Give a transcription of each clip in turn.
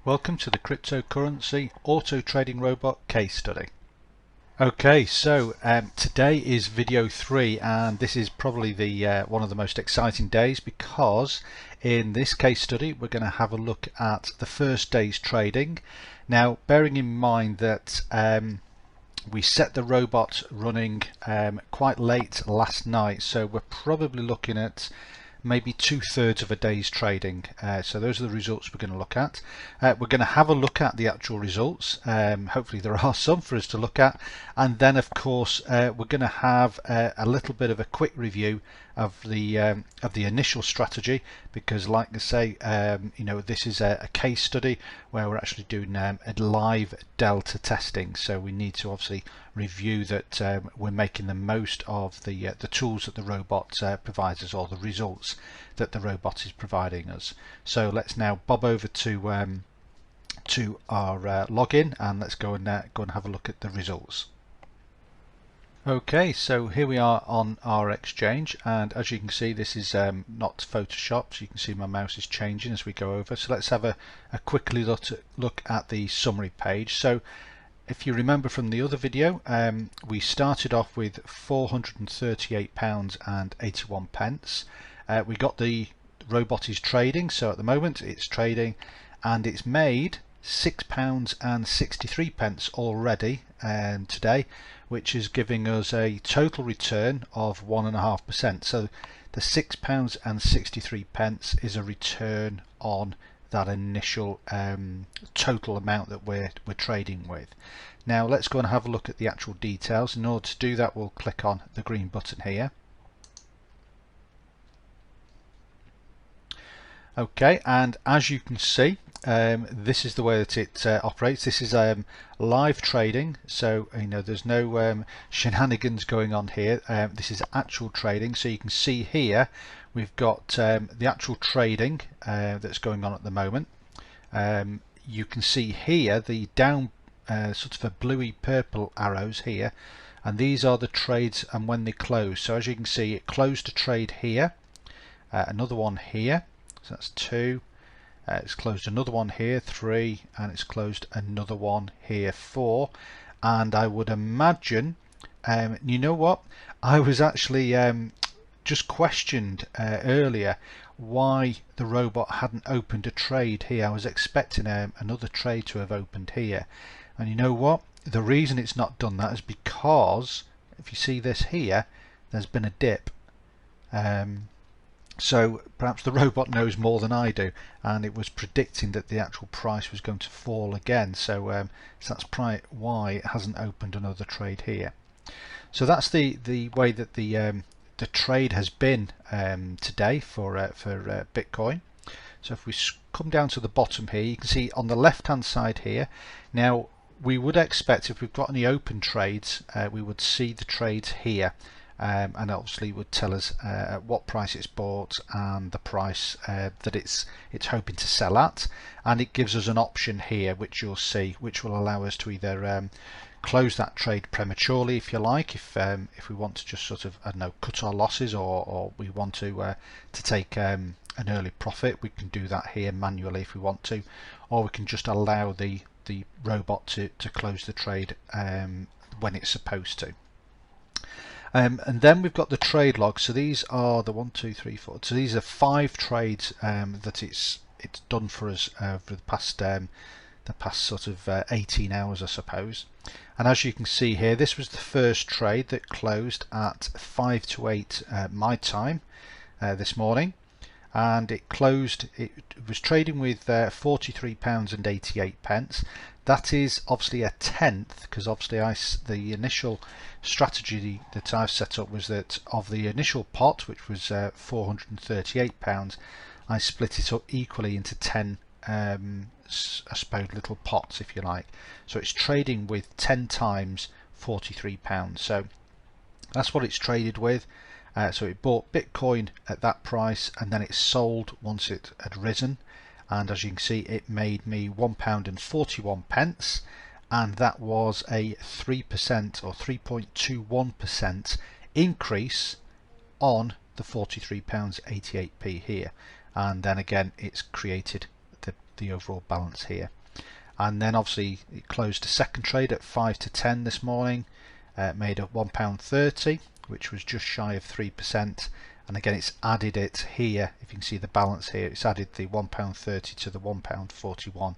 Welcome to the cryptocurrency auto trading robot case study. Okay, so today is video 3, and this is probably the one of the most exciting days, because in this case study we're going to have a look at the first day's trading. Now, bearing in mind that we set the robot running quite late last night, so we're probably looking at maybe 2/3 of a day's trading. So those are the results we're going to look at. We're going to have a look at the actual results. Hopefully there are some for us to look at, and then of course we're going to have a little bit of a quick review of the initial strategy, because like I say, you know, this is a case study where we're actually doing a live delta testing, so we need to obviously review that we're making the most of the tools that the robot provides us, or the results that the robot is providing us. So let's now bob over to our login, and let's go and have a look at the results. Okay, so here we are on our exchange, and as you can see, this is not Photoshop, so you can see my mouse is changing as we go over. So let's have a quickly look at the summary page. So if you remember from the other video, we started off with £438.81. We got the robot is trading, so at the moment it's trading, and it's made £6.63 already today, which is giving us a total return of 1.5%. So the £6.63 is a return on that initial total amount that we're trading with. Now let's go and have a look at the actual details. In order to do that, we'll click on the green button here. Okay, and as you can see, this is the way that it operates. This is live trading, so you know there's no shenanigans going on here. This is actual trading, so you can see here we've got the actual trading that's going on at the moment. You can see here the down sort of a bluey purple arrows here, and these are the trades and when they close. So as you can see, it closed a trade here, another one here, so that's 2. It's closed another one here, 3, and it's closed another one here, 4. And I would imagine, you know what, I was actually just questioned earlier why the robot hadn't opened a trade here. I was expecting another trade to have opened here, and you know what, the reason it's not done that is because if you see this here, there's been a dip. So perhaps the robot knows more than I do, and it was predicting that the actual price was going to fall again. So, so that's probably why it hasn't opened another trade here. So that's the way that the trade has been today for Bitcoin. So if we come down to the bottom here, you can see on the left hand side here. Now we would expect, if we've got any open trades, we would see the trades here. And obviously would tell us at what price it's bought and the price that it's hoping to sell at, and it gives us an option here which you'll see, which will allow us to either close that trade prematurely if you like, if we want to just sort of, I don't know, cut our losses, or we want to take an early profit. We can do that here manually if we want to, or we can just allow the robot to close the trade when it's supposed to. And then we've got the trade log. So these are the 1, 2, 3, 4. So these are 5 trades that it's done for us over the past sort of 18 hours, I suppose. And as you can see here, this was the first trade that closed at 5 to 8 my time this morning, and it closed. It was trading with £43.88. That is obviously a tenth, because obviously the initial strategy that I've set up was that of the initial pot, which was £438, I split it up equally into 10 I suppose little pots, if you like. So it's trading with 10 times £43. So that's what it's traded with. So it bought Bitcoin at that price, and then it sold once it had risen, and as you can see, it made me £1.41, and that was a 3% or 3.21% increase on the £43.88 here. And then again, it's created the overall balance here. and then obviously it closed a second trade at 5 to 10 this morning, made up £1.30, which was just shy of 3%. And again, it's added it here. If you can see the balance here, it's added the £1.30 to the £1.41,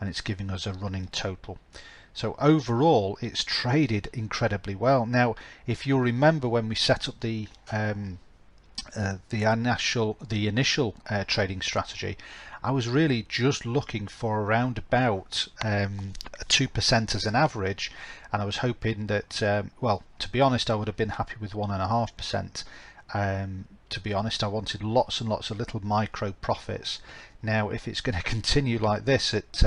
and it's giving us a running total. So overall, it's traded incredibly well. Now, if you'll remember when we set up the initial trading strategy, I was really just looking for around about 2% as an average, and I was hoping that, well, to be honest, I would have been happy with 1.5%. To be honest, I wanted lots and lots of little micro profits. Now, if it's going to continue like this at,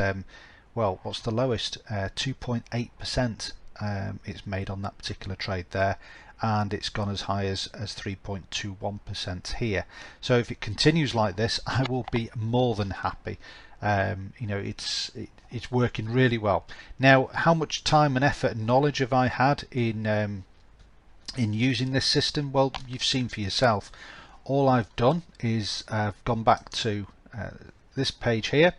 well, what's the lowest? 2.8% it's made on that particular trade there, and it's gone as high as 3.21% here. So if it continues like this, I will be more than happy. You know, it's working really well. Now, how much time and effort and knowledge have I had in using this system? Well, you've seen for yourself. All I've done is I've gone back to this page here.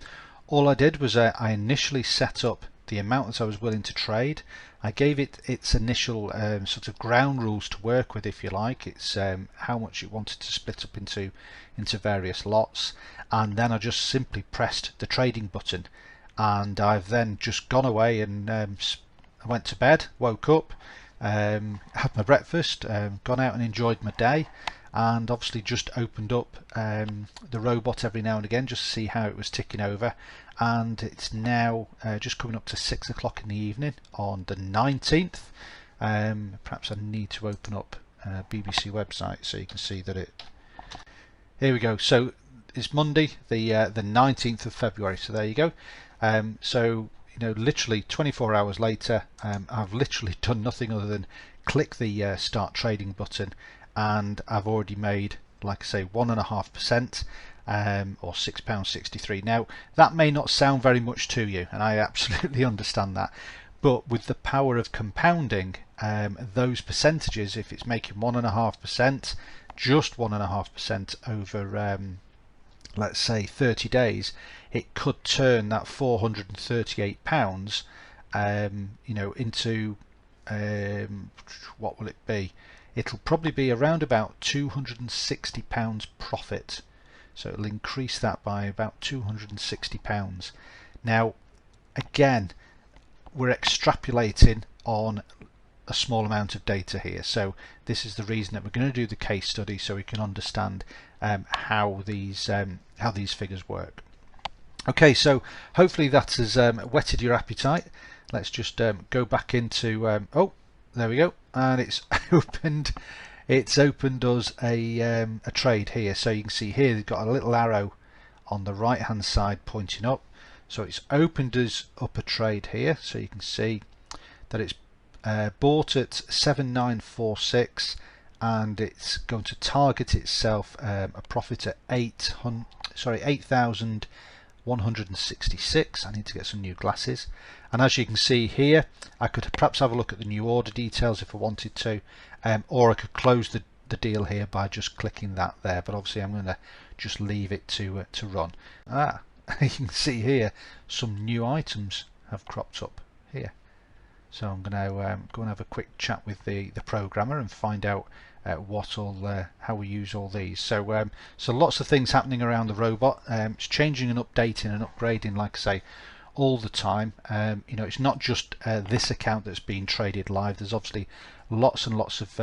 All I did was I initially set up the amount that I was willing to trade. I gave it its initial sort of ground rules to work with, if you like. It's how much it wanted to split up into various lots, and then I just simply pressed the trading button, and I've then just gone away and I went to bed, woke up, had my breakfast, gone out and enjoyed my day, and obviously just opened up the robot every now and again just to see how it was ticking over. And it's now just coming up to 6 o'clock in the evening on the 19th. Perhaps I need to open up BBC website so you can see that it. Here we go. So it's Monday, the 19th of February. So there you go. So you know, literally 24 hours later, I've literally done nothing other than click the start trading button, and I've already made, like I say, 1.5%. Or £6.63. Now, that may not sound very much to you, and I absolutely understand that, but with the power of compounding, those percentages, if it's making 1.5%, just 1.5% over let's say 30 days, it could turn that £438 you know, into what will it be? It'll probably be around about £260 profit. So it'll increase that by about £260. Now, again, we're extrapolating on a small amount of data here. So this is the reason that we're going to do the case study, so we can understand how these figures work. Okay, so hopefully that has whetted your appetite. Let's just go back into oh, there we go, and it's opened. It's opened us a trade here. So you can see here they've got a little arrow on the right hand side pointing up. So it's opened us up a trade here. So you can see that it's bought at 7946, and it's going to target itself a profit at 8,166. I need to get some new glasses. And as you can see here, I could perhaps have a look at the new order details if I wanted to, or I could close the deal here by just clicking that there, but obviously I'm going to just leave it to run. You can see here some new items have cropped up here. So I'm going to go and have a quick chat with the programmer and find out how we use all these. So so lots of things happening around the robot. It's changing and updating and upgrading, like I say, all the time. You know, it's not just this account that's being traded live. There's obviously lots and lots of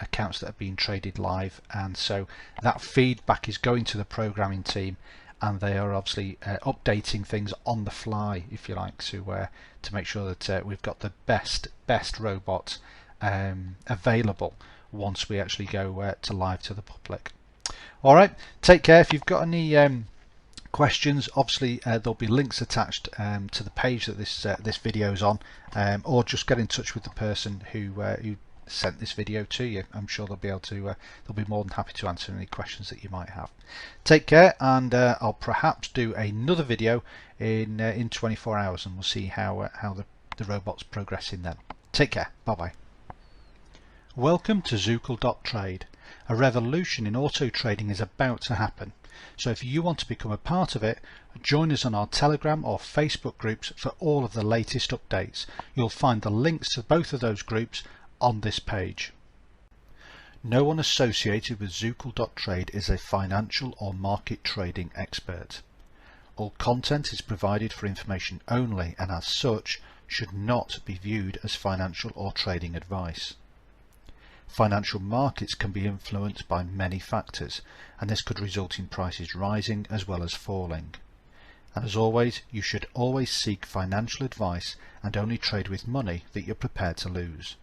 accounts that are being traded live, and so that feedback is going to the programming team, and they are obviously updating things on the fly, if you like, to make sure that we've got the best robot available once we actually go to live to the public. All right, take care. If you've got any questions, obviously there'll be links attached to the page that this video is on, or just get in touch with the person who sent this video to you. I'm sure they'll be able to they'll be more than happy to answer any questions that you might have. Take care, and I'll perhaps do another video in 24 hours, and we'll see how the robot's progressing then. Take care. Bye bye. Welcome to zukul.trade. A revolution in auto trading is about to happen. So if you want to become a part of it, join us on our Telegram or Facebook groups for all of the latest updates. You'll find the links to both of those groups on this page. No one associated with zukul.trade is a financial or market trading expert. All content is provided for information only and as such should not be viewed as financial or trading advice. Financial markets can be influenced by many factors, and this could result in prices rising as well as falling. And as always, you should always seek financial advice and only trade with money that you're prepared to lose.